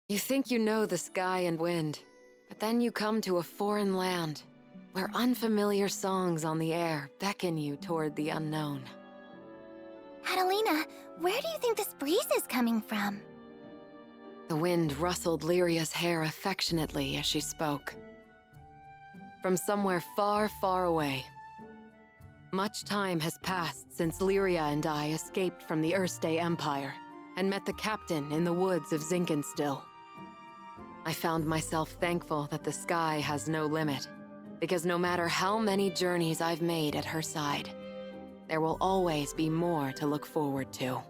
You think you know the sky and wind, but then you come to a foreign land where unfamiliar songs on the air beckon you toward the unknown. Catalina, where do you think this breeze is coming from? The wind rustled Lyria's hair affectionately as she spoke. From somewhere far, far away. Much time has passed since Lyria and I escaped from the Erste Empire and met the captain in the woods of Zinkenstill. I found myself thankful that the sky has no limit, because no matter how many journeys I've made at her side, there will always be more to look forward to.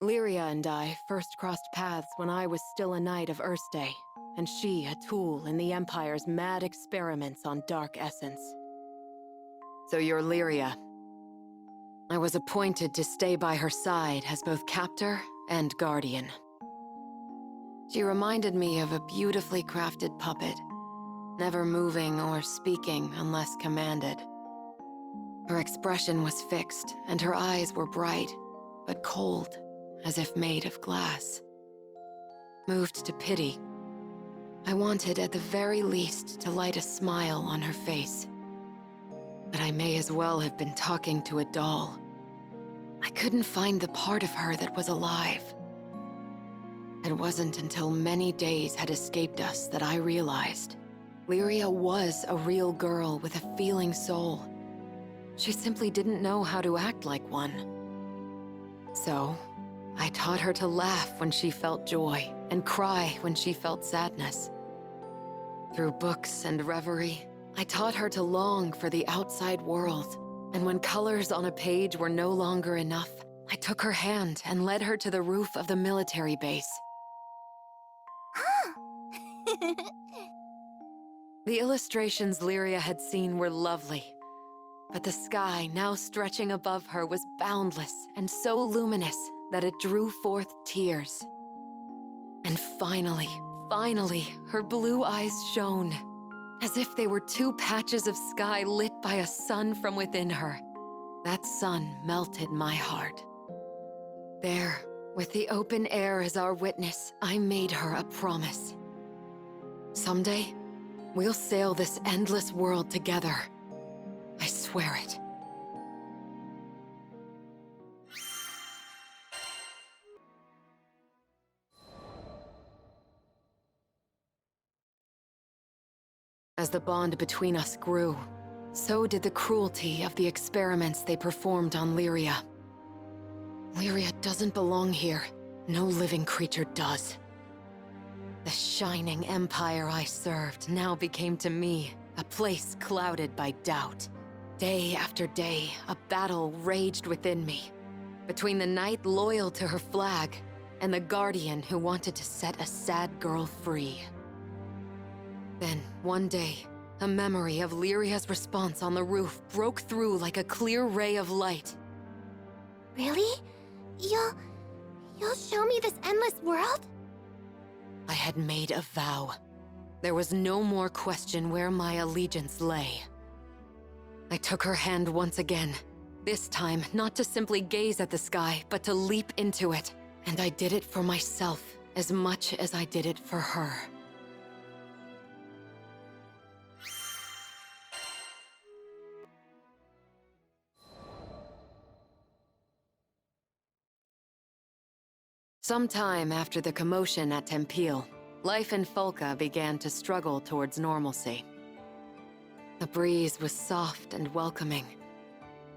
Lyria and I first crossed paths when I was still a knight of Erste, and she a tool in the Empire's mad experiments on dark essence. So you're Lyria. I was appointed to stay by her side as both captor and guardian. She reminded me of a beautifully crafted puppet, never moving or speaking unless commanded. Her expression was fixed, and her eyes were bright, but cold, as if made of glass. Moved to pity, I wanted at the very least to light a smile on her face. But I may as well have been talking to a doll. I couldn't find the part of her that was alive. It wasn't until many days had escaped us that I realized Lyria was a real girl with a feeling soul. She simply didn't know how to act like one. So, I taught her to laugh when she felt joy and cry when she felt sadness. Through books and reverie, I taught her to long for the outside world, and when colors on a page were no longer enough, I took her hand and led her to the roof of the military base. The illustrations Lyria had seen were lovely, but the sky now stretching above her was boundless and so luminous that it drew forth tears. And finally, her blue eyes shone, as if they were two patches of sky lit by a sun from within her. That sun melted my heart. There, with the open air as our witness, I made her a promise. Someday, we'll sail this endless world together. I swear it. As the bond between us grew, so did the cruelty of the experiments they performed on Lyria. Lyria doesn't belong here. No living creature does. The shining empire I served now became to me a place clouded by doubt. Day after day, a battle raged within me, between the knight loyal to her flag and the guardian who wanted to set a sad girl free. Then, one day, a memory of Lyria's response on the roof broke through like a clear ray of light. Really? You'll show me this endless world? I had made a vow. There was no more question where my allegiance lay. I took her hand once again, this time not to simply gaze at the sky, but to leap into it. And I did it for myself as much as I did it for her. Sometime after the commotion at Tempil, life in Folca began to struggle towards normalcy. The breeze was soft and welcoming.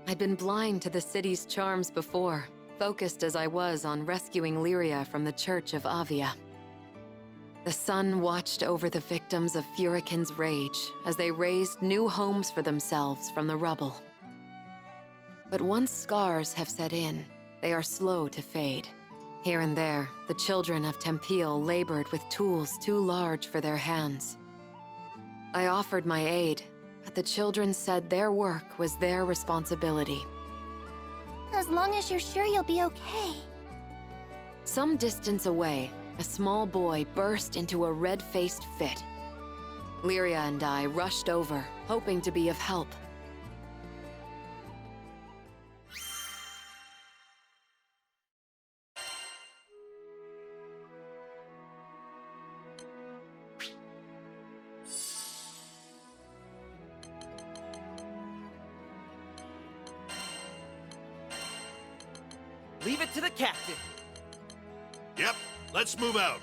I'd been blind to the city's charms before, focused as I was on rescuing Lyria from the Church of Avia. The sun watched over the victims of Furikin's rage as they raised new homes for themselves from the rubble. But once scars have set in, they are slow to fade. Here and there, the children of Tempil labored with tools too large for their hands. I offered my aid, but the children said their work was their responsibility. As long as you're sure you'll be okay. Some distance away, a small boy burst into a red-faced fit. Lyria and I rushed over, hoping to be of help. Leave it to the captain. Yep, let's move out.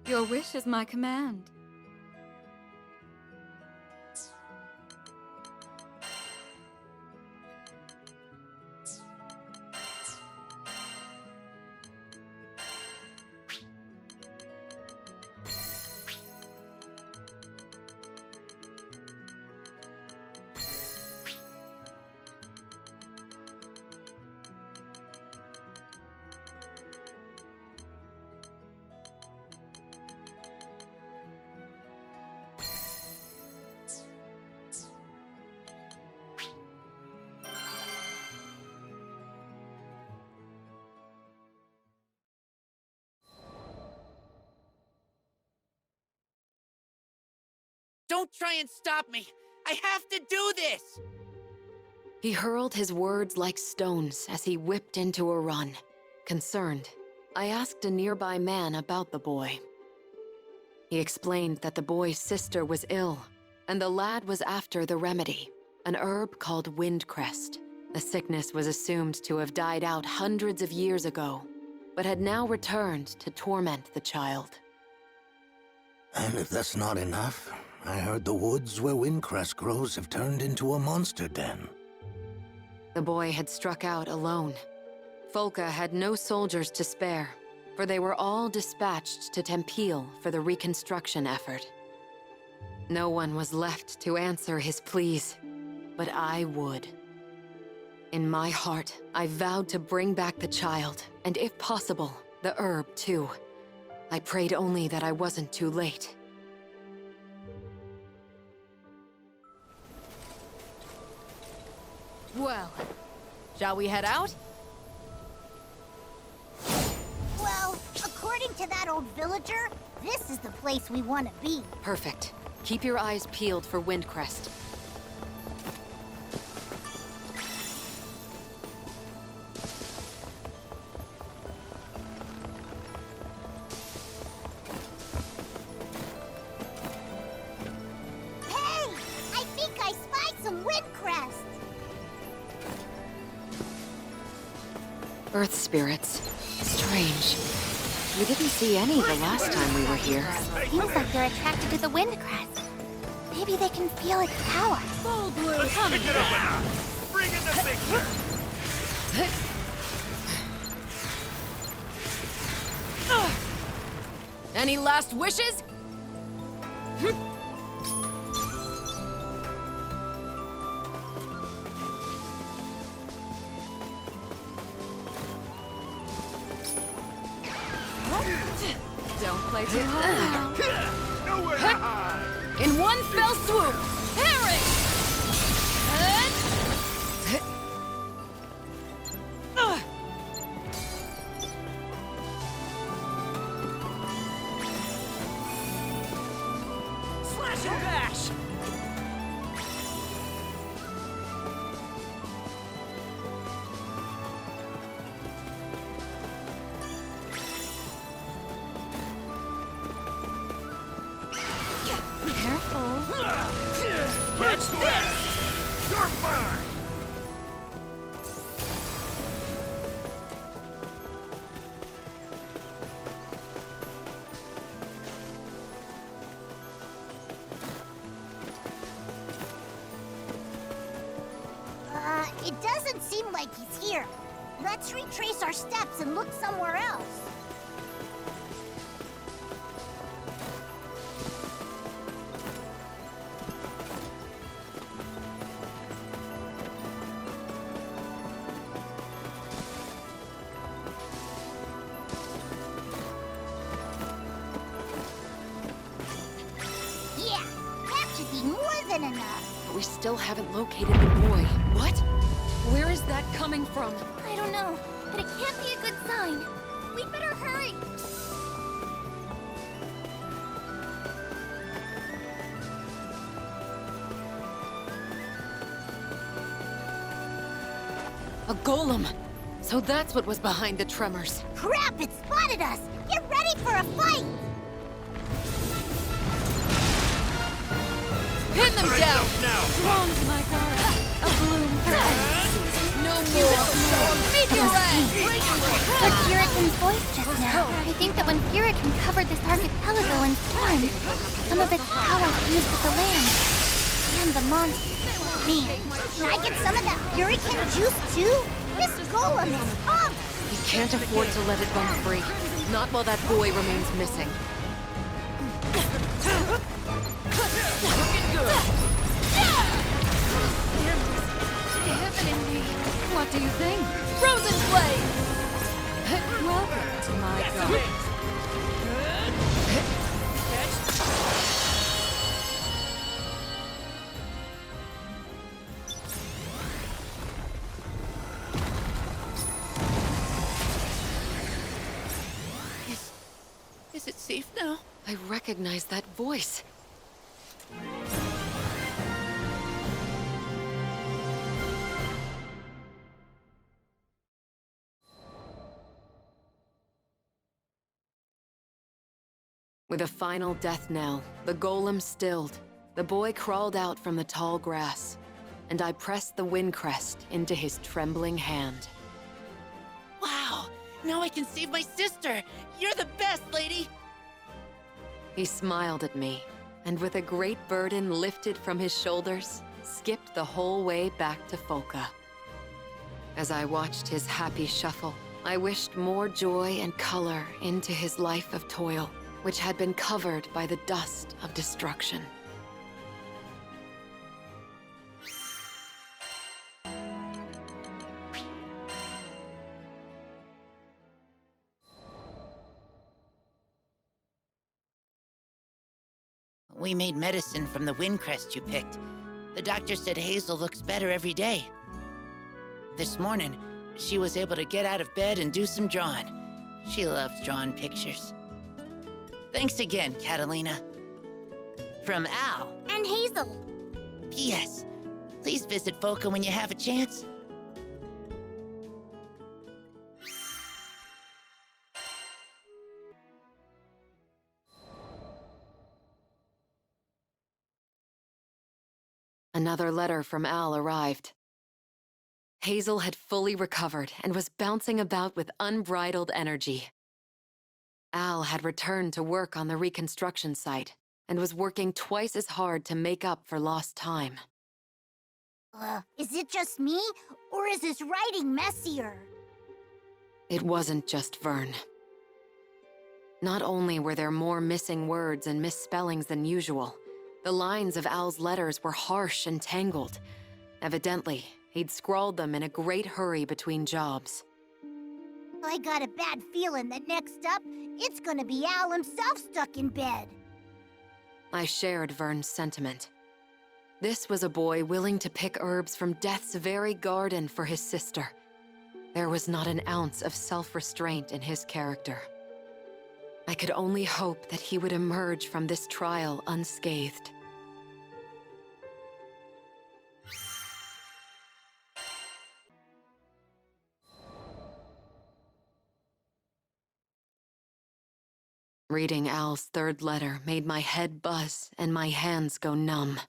Your wish is my command. Don't try and stop me! I have to do this! He hurled his words like stones as he whipped into a run. Concerned, I asked a nearby man about the boy. He explained that the boy's sister was ill, and the lad was after the remedy, an herb called windcrest. The sickness was assumed to have died out hundreds of years ago, but had now returned to torment the child. And if that's not enough, I heard the woods where windcrest grows have turned into a monster den. The boy had struck out alone. Folka had no soldiers to spare, for they were all dispatched to Tempeal for the reconstruction effort. No one was left to answer his pleas, but I would. In my heart, I vowed to bring back the child, and if possible, the herb too. I prayed only that I wasn't too late. Well, shall we head out? Well, according to that old villager, this is the place we want to be. Perfect. Keep your eyes peeled for Windcrest. Hey! I think I spy some windcrest! Earth spirits. Strange. We didn't see any the last time we were here. Seems like they're attracted to the windcrest. Maybe they can feel its power. Full blue Let's coming pick it up down. now. Bring in the picture. Any last wishes? Don't play too hard. Nowhere to hide. In one fell swoop! Harry! Slash and bash! Careful. Catch this. You're mine. It doesn't seem like he's here. Let's retrace our steps and look somewhere else. Yeah, that should be more than enough. But we still haven't located the boy. What? Where is that coming from? I don't know, but it can't be a good sign. We better hurry. A golem! So that's what was behind the tremors. Crap, it spotted us! Get ready for a fight! Pin them down! Now! Strong, my god. A bloom for no more. Meet your end! But Puritan's voice just now. I think that when Puritan covered this archipelago in storm, some of its power fused with the land and the monster. Man, can I get some of that Puritan juice too? This golem is up! We can't afford to let it run free. Not while that boy remains missing. What do you think? Frozen Blade! Welcome to my god. Is it safe now? I recognize that voice. With a final death knell, the golem stilled. The boy crawled out from the tall grass, and I pressed the wind crest into his trembling hand. Wow! Now I can save my sister! You're the best, lady! He smiled at me, and with a great burden lifted from his shoulders, skipped the whole way back to Folka. As I watched his happy shuffle, I wished more joy and color into his life of toil, which had been covered by the dust of destruction. We made medicine from the wind crest you picked. The doctor said Hazel looks better every day. This morning, she was able to get out of bed and do some drawing. She loves drawing pictures. Thanks again, Catalina. From Al. And Hazel. P.S. Please visit Folka when you have a chance. Another letter from Al arrived. Hazel had fully recovered and was bouncing about with unbridled energy. Al had returned to work on the reconstruction site and was working twice as hard to make up for lost time. Is it just me? Or is his writing messier? It wasn't just Vern. Not only were there more missing words and misspellings than usual, the lines of Al's letters were harsh and tangled. Evidently, he'd scrawled them in a great hurry between jobs. I got a bad feeling that next up, it's gonna be Al himself stuck in bed. I shared Vern's sentiment. This was a boy willing to pick herbs from death's very garden for his sister. There was not an ounce of self-restraint in his character. I could only hope that he would emerge from this trial unscathed. Reading Al's third letter made my head buzz and my hands go numb.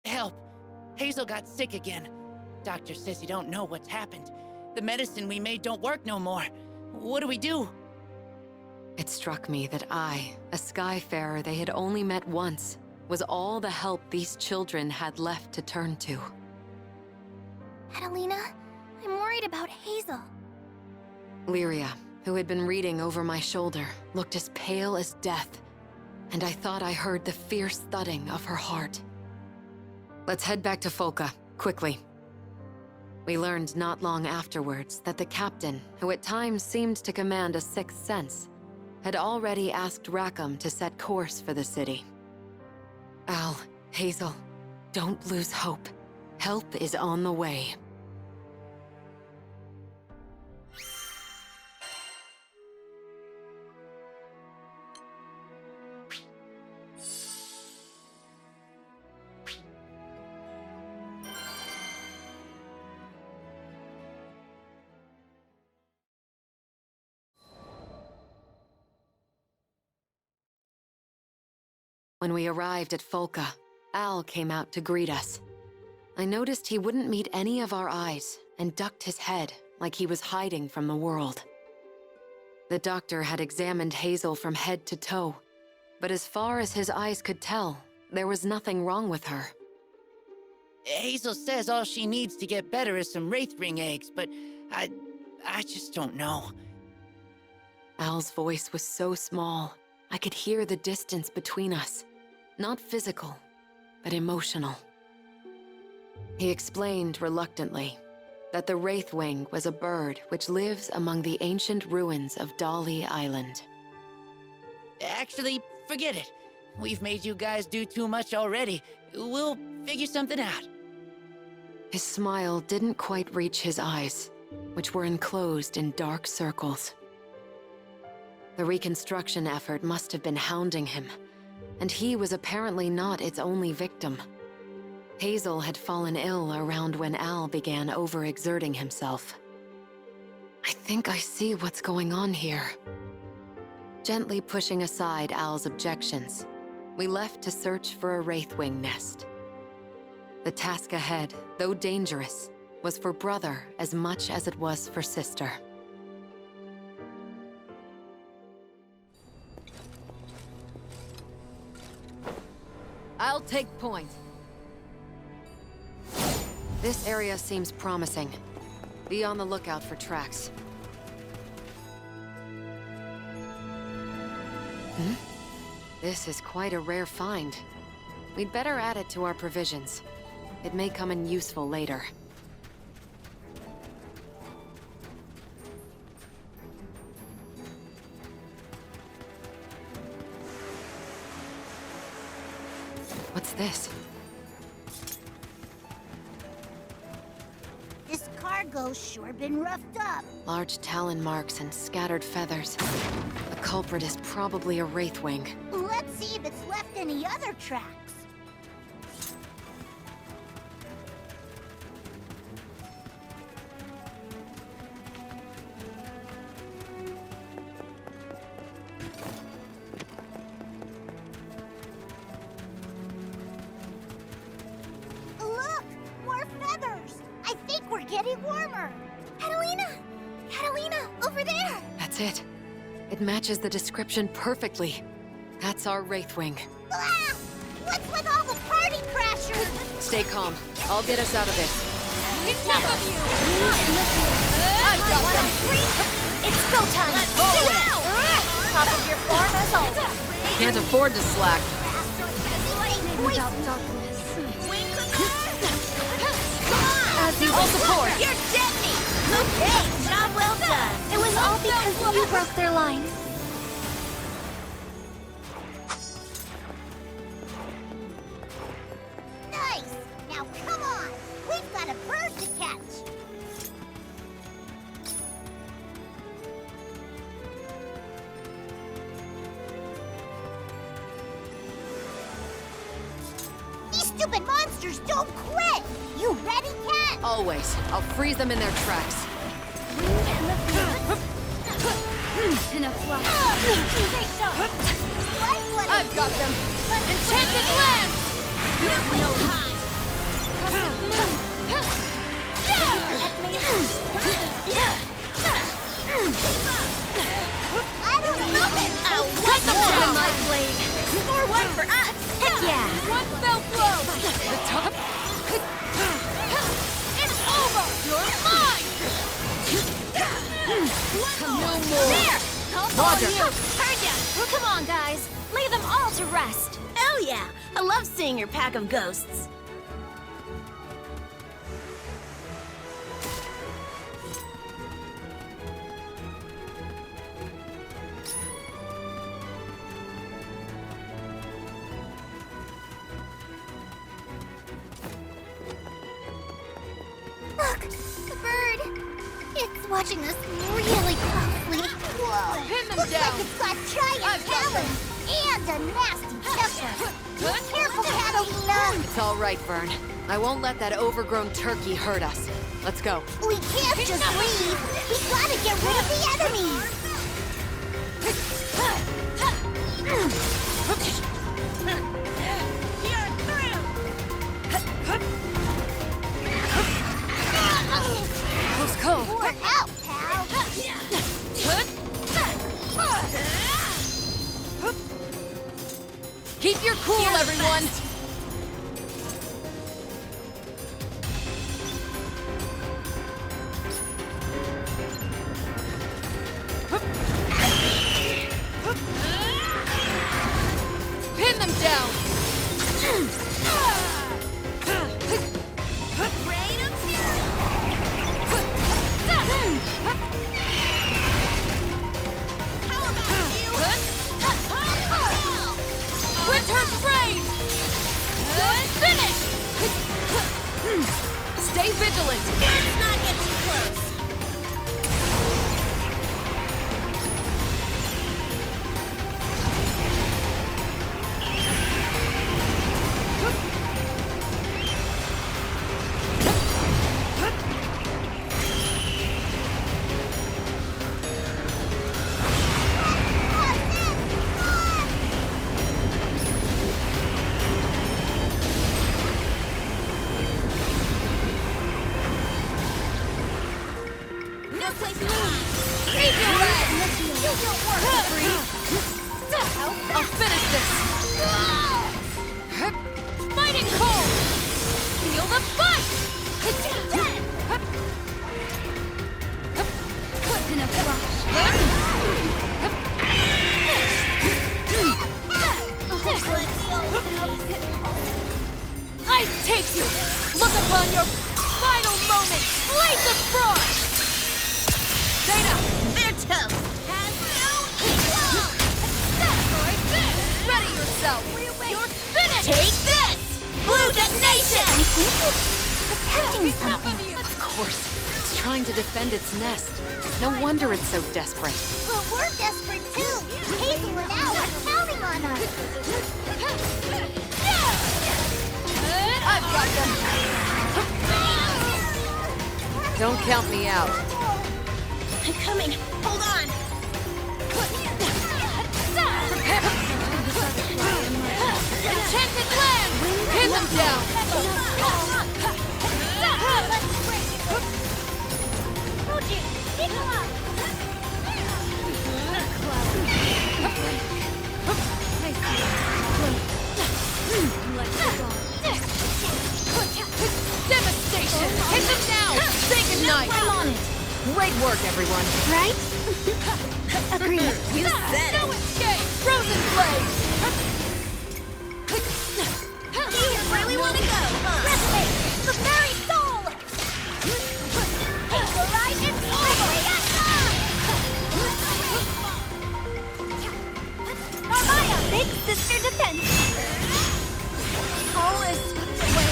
Help! Hazel got sick again. Doctor says you don't know what's happened. The medicine we made don't work no more. What do we do? It struck me that I, a Skyfarer they had only met once, was all the help these children had left to turn to. Catalina, I'm worried about Hazel. Lyria, who had been reading over my shoulder, looked as pale as death, and I thought I heard the fierce thudding of her heart. Let's head back to Folka, quickly. We learned not long afterwards that the captain, who at times seemed to command a sixth sense, had already asked Rackham to set course for the city. Al, Hazel, don't lose hope. Help is on the way. When we arrived at Folka, Al came out to greet us. I noticed he wouldn't meet any of our eyes and ducked his head like he was hiding from the world. The doctor had examined Hazel from head to toe, but as far as his eyes could tell, there was nothing wrong with her. Hazel says all she needs to get better is some Wraith Ring eggs, but I just don't know. Al's voice was so small, I could hear the distance between us. Not physical, but emotional. He explained reluctantly that the Wraithwing was a bird which lives among the ancient ruins of Dali Island. Actually, forget it. We've made you guys do too much already. We'll figure something out. His smile didn't quite reach his eyes, which were enclosed in dark circles. The reconstruction effort must have been hounding him, and he was apparently not its only victim. Hazel had fallen ill around when Al began overexerting himself. I think I see what's going on here. Gently pushing aside Al's objections, we left to search for a Wraithwing nest. The task ahead, though dangerous, was for brother as much as it was for sister. I'll take point. This area seems promising. Be on the lookout for tracks. This is quite a rare find. We'd better add it to our provisions. It may come in useful later. What's this? This cargo's sure been roughed up. Large talon marks and scattered feathers. The culprit is probably a Wraithwing. Let's see if it's left any other tracks. Look! More feathers! I think we're getting warmer! Catalina! Catalina! Over there! That's it. It matches the description perfectly. That's our Wraithwing. Ah! What's with all the party crashers? Stay calm. I'll get us out of this. Enough of you! I've got them! It's go time! Let's go! Top of your form as always! Can't afford to slack. As you All support! You're deadly! Okay, job well done! It was all because you broke their line. Nice! Now come on! We've got a bird to catch! These stupid monsters don't quit! You ready, Cat? Always. I'll freeze them in their tracks. Enough luck. What? I've got them! Enchanted land! No time! I don't know it! I'll cut them down! My blade! Score one for us! Heck yeah! One fell blow! The top? It's over! You're mine! No more! There! I'll Roger. follow you! Heard ya! Come on, guys. Lay them all to rest. Oh yeah! I love seeing your pack of ghosts. Look! The bird! It's watching us really closely. Whoa! Pin them Looks down. like it's got giant I've got them. talons and a nasty temper. Be careful, Catalina! It's all right, Vern. I won't let that overgrown turkey hurt us. Let's go. We can't just leave. We gotta get rid of the enemies. your cool, everyone! Pin them down! Rain of fury! How about you? Winter's Rain! Finish! Stay vigilant! Let's not get too close. No place to hide. Keep your leg! You don't work. I'll finish this! Fighting cold! Feel the fight! In a flash. I take you! Look upon your final moment! Blaze of frost! Dana! They're toast. Has no equal. Destroy this! Ready yourself! You're finished! Take this. Blue detonation. Protecting something. Of course. It's trying to defend its nest. No wonder it's so desperate. Well, we're desperate too. Hazel and Al are counting on us. I've got them! Don't count me out. I'm coming. Hold on. Enchanted land! Pin them down! Fuji, Nicola. Devastation! Hit them now! Say goodnight! I'm on it. Great work, everyone! Right? Agreed. You said no escape! Frozen blade! You really want to go, huh? Resonate, the very soul. Hazel ride and Narmaya, big sister defense. All is swept away.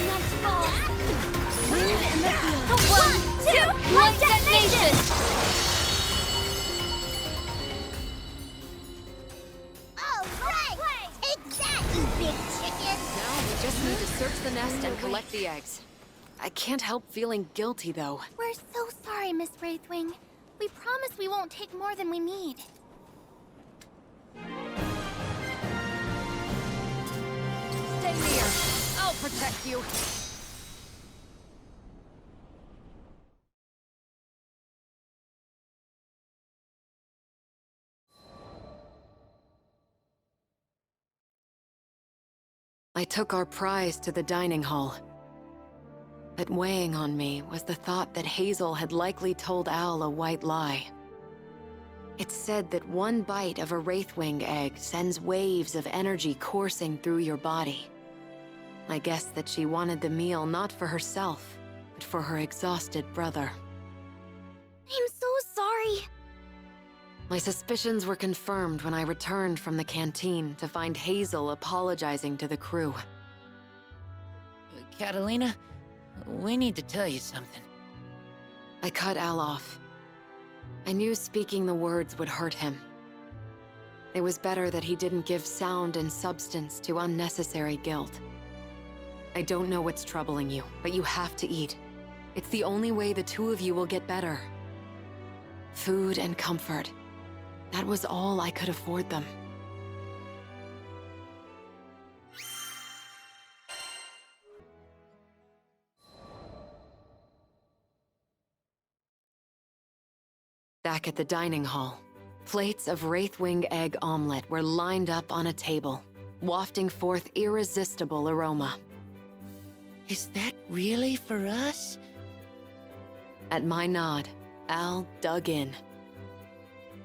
Next fall. Wind in the field. 1, 2, light detonation. All right. Take that, you big chicken. Now we just need to search the nest and collect the eggs. I can't help feeling guilty, though. We're so sorry, Miss Wraithwing. We promise we won't take more than we need. Stay near. I'll protect you. I took our prize to the dining hall. But weighing on me was the thought that Hazel had likely told Al a white lie. It said that one bite of a Wraithwing egg sends waves of energy coursing through your body. I guessed that she wanted the meal not for herself, but for her exhausted brother. I'm so sorry. My suspicions were confirmed when I returned from the canteen to find Hazel apologizing to the crew. Catalina, we need to tell you something. I cut Al off. I knew speaking the words would hurt him. It was better that he didn't give sound and substance to unnecessary guilt. I don't know what's troubling you, but you have to eat. It's the only way the two of you will get better. Food and comfort. That was all I could afford them. Back at the dining hall, Plates of wraithwing egg omelet were lined up on a table, wafting forth irresistible aroma. Is that really for us? At my nod, Al dug in.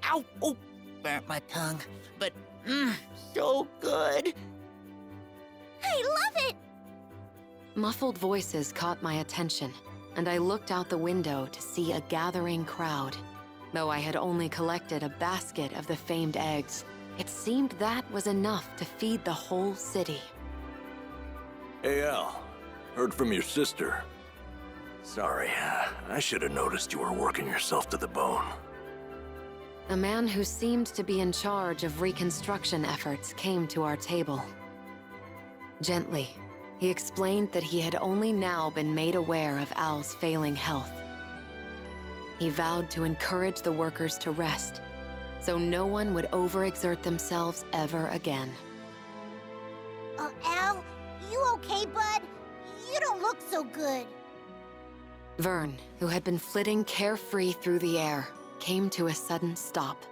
Ow! Oh, burnt my tongue. But, so good. I love it! Muffled voices caught my attention, and I looked out the window to see a gathering crowd. Though I had only collected a basket of the famed eggs, it seemed that was enough to feed the whole city. Hey, Al. Heard from your sister. Sorry, I should have noticed you were working yourself to the bone. A man who seemed to be in charge of reconstruction efforts came to our table. Gently, he explained that he had only now been made aware of Al's failing health. He vowed to encourage the workers to rest, so no one would overexert themselves ever again. Al, you okay, bud? You don't look so good. Vern, who had been flitting carefree through the air, came to a sudden stop.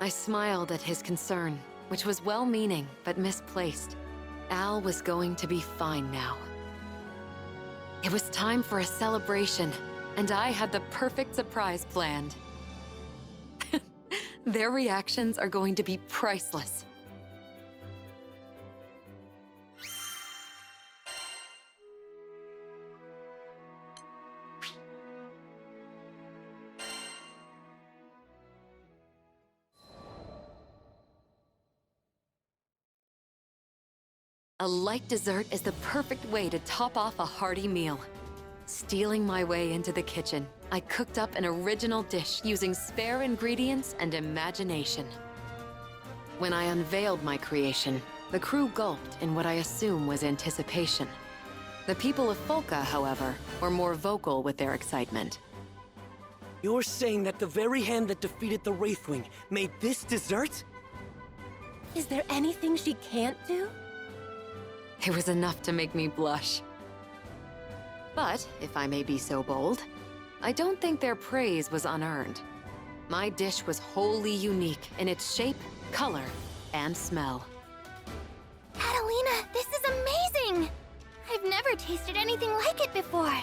I smiled at his concern, which was well-meaning but misplaced. Al was going to be fine now. It was time for a celebration, and I had the perfect surprise planned. Their reactions are going to be priceless. A light dessert is the perfect way to top off a hearty meal. Stealing my way into the kitchen, I cooked up an original dish using spare ingredients and imagination. When I unveiled my creation, the crew gulped in what I assume was anticipation. The people of Folka, however, were more vocal with their excitement. You're saying that the very hand that defeated the Wraithwing made this dessert? Is there anything she can't do? It was enough to make me blush. But, if I may be so bold, I don't think their praise was unearned. My dish was wholly unique in its shape, color, and smell. Catalina, this is amazing! I've never tasted anything like it before.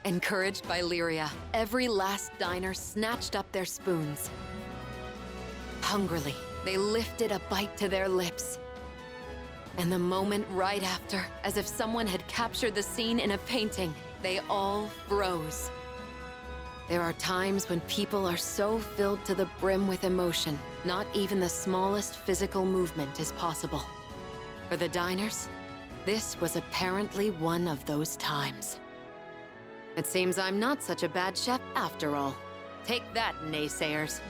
Encouraged by Lyria, every last diner snatched up their spoons. Hungrily, they lifted a bite to their lips. And the moment right after, as if someone had captured the scene in a painting, they all froze. There are times when people are so filled to the brim with emotion, not even the smallest physical movement is possible. For the diners, this was apparently one of those times. It seems I'm not such a bad chef after all. Take that, naysayers.